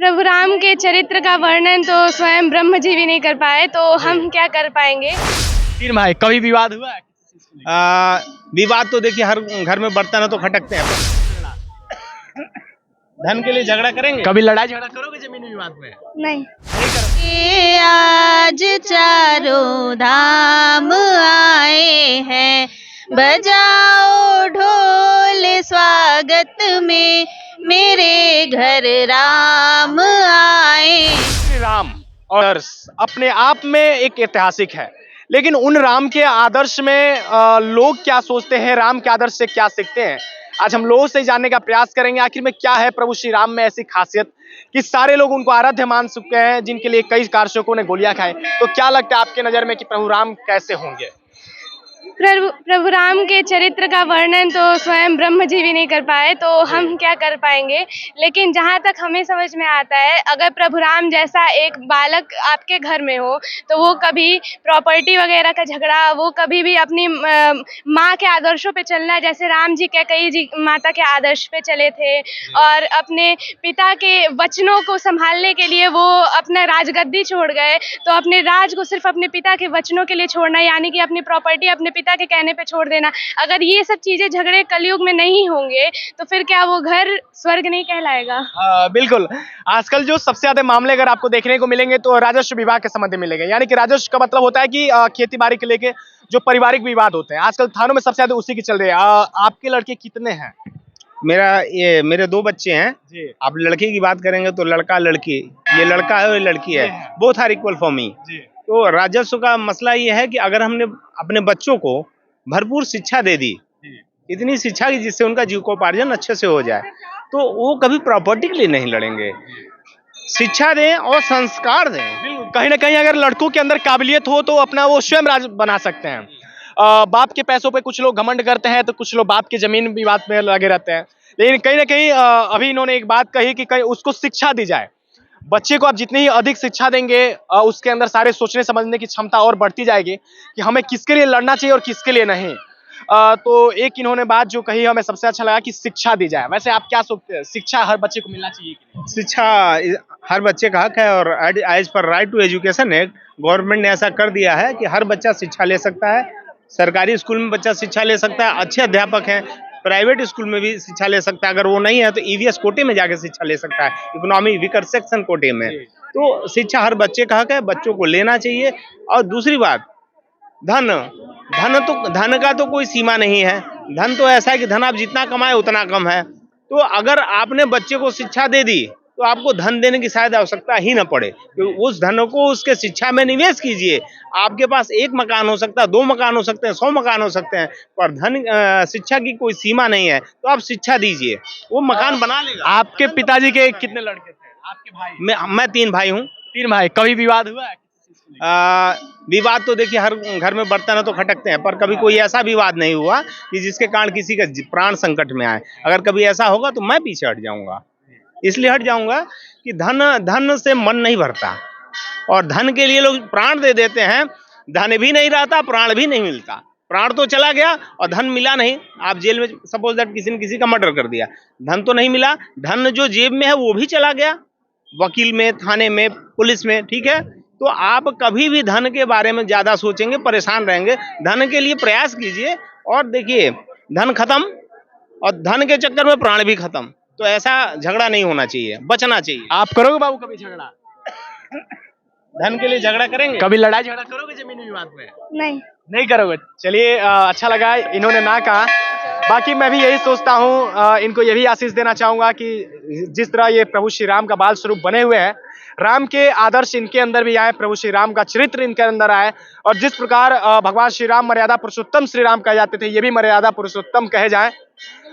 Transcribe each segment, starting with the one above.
प्रभु राम के चरित्र का वर्णन तो स्वयं ब्रह्म जी भी नहीं कर पाए, तो हम क्या कर पाएंगे। तीन भाई, कभी विवाद हुआ है? विवाद तो देखिए हर घर में बर्तन है तो खटकते हैं। धन के लिए झगड़ा करेंगे। कभी लड़ाई झगड़ा करोगे जमीन विवाद में? नहीं। आज चारों धाम आए हैं, बजाओ ढोल स्वागत में, मेरे घर राम आए। श्री राम और आदर्श अपने आप में एक ऐतिहासिक है, लेकिन उन राम के आदर्श में लोग क्या सोचते हैं, राम के आदर्श से क्या सीखते हैं, आज हम लोगों से जानने का प्रयास करेंगे। आखिर में क्या है प्रभु श्री राम में ऐसी खासियत कि सारे लोग उनको आराध्य मान चुके हैं, जिनके लिए कई कारसेवकों ने गोलियां खाई। तो क्या लगता है आपके नजर में कि प्रभु राम कैसे होंगे? प्रभु राम के चरित्र का वर्णन तो स्वयं ब्रह्म जी भी नहीं कर पाए, तो हम क्या कर पाएंगे। लेकिन जहाँ तक हमें समझ में आता है, अगर प्रभु राम जैसा एक बालक आपके घर में हो तो वो कभी प्रॉपर्टी वगैरह का झगड़ा, वो कभी भी अपनी माँ के आदर्शों पे चलना, जैसे राम जी कैकेयी जी माता के आदर्श पे चले थे और अपने पिता के वचनों को संभालने के लिए वो अपना राजगद्दी छोड़ गए, तो अपने राज को सिर्फ अपने पिता के वचनों के लिए छोड़ना, यानी कि अपनी प्रॉपर्टी अपने पिता के कहने पे छोड़ देना। अगर ये सब चीजें झगड़े कलयुग में नहीं होंगे तो फिर क्या वो घर स्वर्ग नहीं कहलाएगा। बिल्कुल। आजकल जो सबसे ज्यादा मामले अगर आपको देखने को मिलेंगे तो राजस्व विभाग के संबंध में मिलेंगे, यानी कि राजस्व का मतलब होता है कि खेती बाड़ी के लेके जो पारिवारिक विवाद होते हैं, आजकल थानों में सबसे ज्यादा उसी की चल रही है। आपके लड़के कितने हैं? मेरे 2 बच्चे हैं जी। आप लड़की की बात करेंगे तो लड़का लड़की, ये लड़का है और ये लड़की है, both are equal for me. तो राजस्व का मसला ये है कि अगर हमने अपने बच्चों को भरपूर शिक्षा दे दी, इतनी शिक्षा की जिससे उनका जीविकोपार्जन अच्छे से हो जाए, तो वो कभी प्रॉपर्टी के लिए नहीं लड़ेंगे। शिक्षा दें और संस्कार दें। कहीं ना कहीं अगर लड़कों के अंदर काबिलियत हो तो अपना वो स्वयं राज बना सकते हैं। बाप के पैसों पे कुछ लोग घमंड करते हैं, तो कुछ लोग बाप के जमीन विवाद में लगे रहते हैं। लेकिन कहीं ना कहीं अभी इन्होंने एक बात कही कि कहीं उसको शिक्षा दी जाए। बच्चे को आप जितनी ही अधिक शिक्षा देंगे, उसके अंदर सारे सोचने समझने की क्षमता और बढ़ती जाएगी कि हमें किसके लिए लड़ना चाहिए और किसके लिए नहीं। तो एक इन्होंने बात जो कही हमें सबसे अच्छा लगा कि शिक्षा दी जाए। वैसे आप क्या सोचते हैं, शिक्षा हर बच्चे को मिलना चाहिए कि नहीं? शिक्षा हर बच्चे का हक है और as per right to education act government ने ऐसा कर दिया है कि हर बच्चा शिक्षा ले सकता है। सरकारी स्कूल में बच्चा शिक्षा ले सकता है, अच्छे अध्यापक हैं। प्राइवेट स्कूल में भी शिक्षा ले सकता है, अगर वो नहीं है तो ईवीएस कोटे में जाके शिक्षा ले सकता है, इकोनॉमी वीकर सेक्शन कोटे में। तो शिक्षा हर बच्चे का हक है, बच्चों को लेना चाहिए। और दूसरी बात, धन का तो कोई सीमा नहीं है। धन तो ऐसा है कि धन आप जितना कमाए उतना कम है। तो अगर आपने बच्चे को शिक्षा दे दी तो आपको धन देने की शायद आवश्यकता ही ना पड़े, तो उस धन को उसके शिक्षा में निवेश कीजिए। आपके पास 1 मकान हो सकता है, 2 मकान हो सकते हैं, 100 मकान हो सकते हैं, पर शिक्षा की कोई सीमा नहीं है। तो आप शिक्षा दीजिए, वो मकान बना लेगा। आपके पिताजी के कितने लड़के थे? आपके भाई? मैं 3 भाई हूँ। 3 भाई, कभी विवाद हुआ है? विवाद तो देखिए हर घर में बर्तन है तो खटकते हैं, पर कभी कोई ऐसा विवाद नहीं हुआ कि जिसके कारण किसी का प्राण संकट में आए। अगर कभी ऐसा होगा तो मैं पीछे हट जाऊंगा। इसलिए हट जाऊंगा कि धन से मन नहीं भरता, और धन के लिए लोग प्राण दे देते हैं। धन भी नहीं रहता, प्राण भी नहीं मिलता। प्राण तो चला गया और धन मिला नहीं। आप जेल में सपोज दैट किसी ने किसी का मर्डर कर दिया, धन तो नहीं मिला, धन जो जेब में है वो भी चला गया, वकील में, थाने में, पुलिस में, ठीक है। तो आप कभी भी धन के बारे में ज्यादा सोचेंगे, परेशान रहेंगे। धन के लिए प्रयास कीजिए, और देखिए धन खत्म और धन के चक्कर में प्राण भी खत्म। तो ऐसा झगड़ा नहीं होना चाहिए, बचना चाहिए। आप करोगे बाबू कभी झगड़ा? धन के लिए झगड़ा करेंगे। कभी लड़ाई झगड़ा करोगे जमीन विवाद में? नहीं करोगे। चलिए, अच्छा लगा इन्होंने ना कहा। बाकी मैं भी यही सोचता हूँ, इनको ये भी आशीष देना चाहूंगा कि जिस तरह ये प्रभु श्री राम का बाल स्वरूप बने हुए हैं, राम के आदर्श इनके अंदर भी आए, प्रभु श्री राम का चरित्र इनके अंदर आए, और जिस प्रकार भगवान श्री राम मर्यादा पुरुषोत्तम श्री राम कहे जाते थे, ये भी मर्यादा पुरुषोत्तम कहे जाए।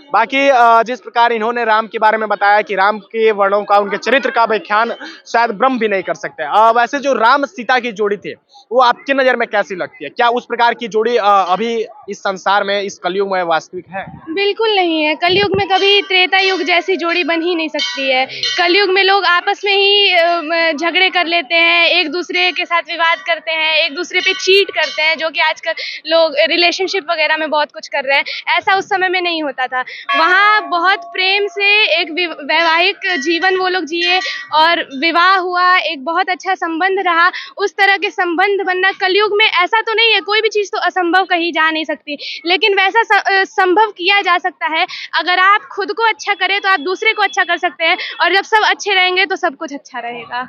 बाकी जिस प्रकार इन्होंने राम के बारे में बताया कि राम के वर्णों का, उनके चरित्र का व्याख्यान शायद ब्रह्म भी नहीं कर सकते। वैसे जो राम सीता की जोड़ी थी वो आपकी नजर में कैसी लगती है? क्या उस प्रकार की जोड़ी अभी इस संसार में, इस कलयुग में वास्तविक है? बिल्कुल नहीं है। कलयुग में कभी त्रेता युग जैसी जोड़ी बन ही नहीं सकती है। कलयुग में लोग आपस में ही झगड़े कर लेते हैं, एक दूसरे के साथ विवाद करते हैं, एक दूसरे पे चीट करते हैं, जो कि आजकल लोग रिलेशनशिप वगैरह में बहुत कुछ कर रहे हैं। ऐसा उस समय में नहीं होता था। वहाँ बहुत प्रेम से एक वैवाहिक जीवन वो लोग जिए और विवाह हुआ, एक बहुत अच्छा संबंध रहा। उस तरह के संबंध बनना कलयुग में ऐसा तो नहीं है, कोई भी चीज़ तो असंभव कही जा नहीं सकती, लेकिन वैसा संभव किया जा सकता है। अगर आप खुद को अच्छा करें तो आप दूसरे को अच्छा कर सकते हैं, और जब सब अच्छे रहेंगे तो सब कुछ अच्छा रहेगा।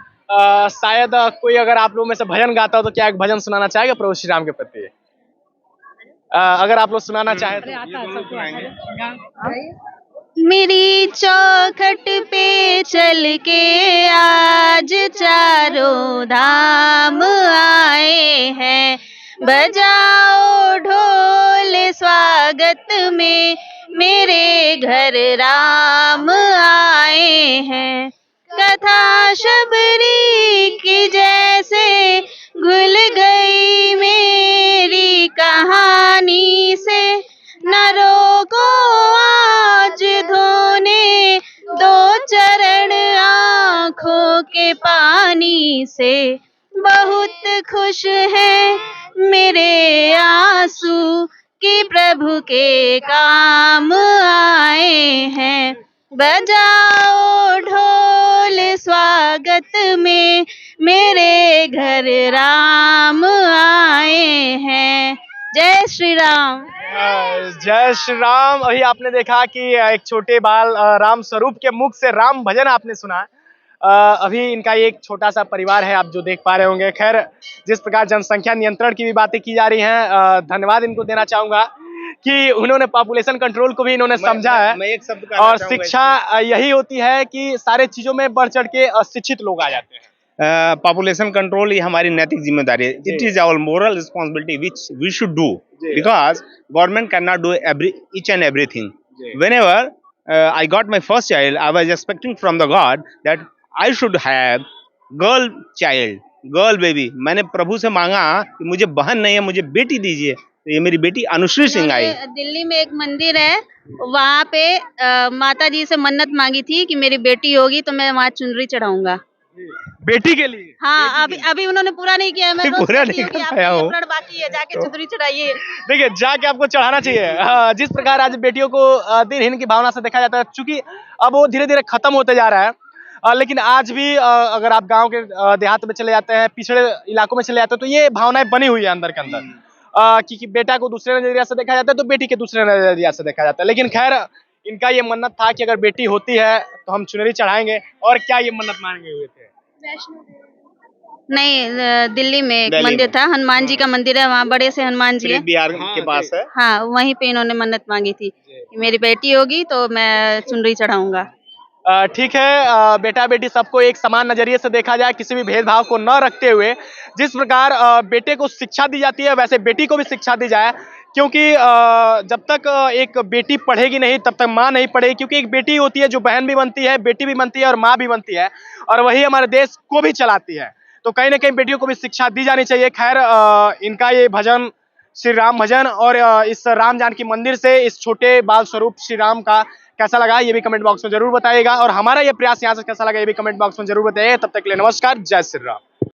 शायद कोई अगर आप लोगों में से भजन गाता हो तो क्या एक भजन सुनाना चाहेगा प्रभु श्री राम के प्रति? अगर आप लोग सुनाना चाहें तो। मेरी चौखट पे चल के आज चारों धाम आए हैं, बजाओ ढोल स्वागत में, मेरे घर राम आए हैं। कथा शबरी की जैसे घुल गई मेरी कहानी से, न रोको आज धोने दो चरण आँखों के पानी से। बहुत खुश है मेरे आंसू कि प्रभु के काम आए हैं, बजाओ ढोल स्वागत में, मेरे घर राम आए हैं। जय श्री राम। जय श्री राम। अभी आपने देखा कि एक छोटे बाल राम स्वरूप के मुख से राम भजन आपने सुना। अभी इनका एक छोटा सा परिवार है, आप जो देख पा रहे होंगे। खैर, जिस प्रकार जनसंख्या नियंत्रण की भी बातें की जा रही हैं, धन्यवाद इनको देना चाहूंगा कि उन्होंने पॉपुलेशन कंट्रोल को भी इन्होंने समझा है। मैं एक शब्द कहना और चाहूंगा शिक्षा यही होती है कि सारे चीजों में बढ़ चढ़ के अशिक्षित लोग आ जाते हैं। पॉपुलेशन कंट्रोल ये हमारी नैतिक जिम्मेदारी है। It is our moral responsibility which we should do, because government can not do each and everything. Whenever I got my first child, I was expecting from the God that I should have girl child, girl baby. मैंने प्रभु से मांगा कि मुझे बहन नहीं है, मुझे बेटी दीजिए। तो ये मेरी बेटी अनुश्री सिंह आई। दिल्ली में एक मंदिर है, वहाँ पे माता जी से मन्नत मांगी थी कि मेरी बेटी होगी तो मैं वहाँ चुनरी चढ़ाऊंगा बेटी के लिए। हाँ, अभी उन्होंने पूरा नहीं किया। मैं पूरा नहीं कर पाया हूँ। बाकी है, जाके चुनरी चढ़ाइए। देखिए, जाके आपको चढ़ाना चाहिए। जिस प्रकार आज बेटियों को दिनहीन की भावना से देखा जाता है, चूंकि अब वो धीरे धीरे खत्म होते जा रहा है, लेकिन आज भी अगर आप गांव के देहात में चले जाते हैं, पिछड़े इलाकों में चले जाते हैं, तो ये भावनाएं बनी हुई है अंदर के अंदर, कि बेटा को दूसरे नजरिया से देखा जाता है तो बेटी के दूसरे नजरिया से देखा जाता है। लेकिन खैर, इनका ये मन्नत था कि अगर बेटी होती है तो हम चुनरी चढ़ाएंगे। और क्या ये मन्नत मांगे हुए थे? नहीं, दिल्ली में एक दिल्ली मंदिर में। था, हनुमान जी का मंदिर है, वहाँ बड़े से हनुमान जी है। बिहार के पास है। हाँ, वहीं पे इन्होंने मन्नत मांगी थी कि मेरी बेटी होगी तो मैं चुनरी चढ़ाऊंगा। ठीक है, बेटा बेटी सबको एक समान नजरिए से देखा जाए, किसी भी भेदभाव को न रखते हुए। जिस प्रकार बेटे को शिक्षा दी जाती है, वैसे बेटी को भी शिक्षा दी जाए, क्योंकि जब तक एक बेटी पढ़ेगी नहीं तब तक माँ नहीं पढ़ेगी। क्योंकि एक बेटी होती है जो बहन भी बनती है, बेटी भी बनती है और माँ भी बनती है, और वही हमारे देश को भी चलाती है। तो कहीं ना कहीं बेटियों को भी शिक्षा दी जानी चाहिए। खैर, इनका ये भजन श्री राम भजन और इस राम जानकी मंदिर से इस छोटे बाल स्वरूप श्री राम का कैसा लगा ये भी कमेंट बॉक्स में जरूर बताइएगा। और हमारा ये प्रयास यहाँ से कैसा लगा ये भी कमेंट बॉक्स में जरूर बताइएगा। तब तक के लिए नमस्कार, जय श्री राम।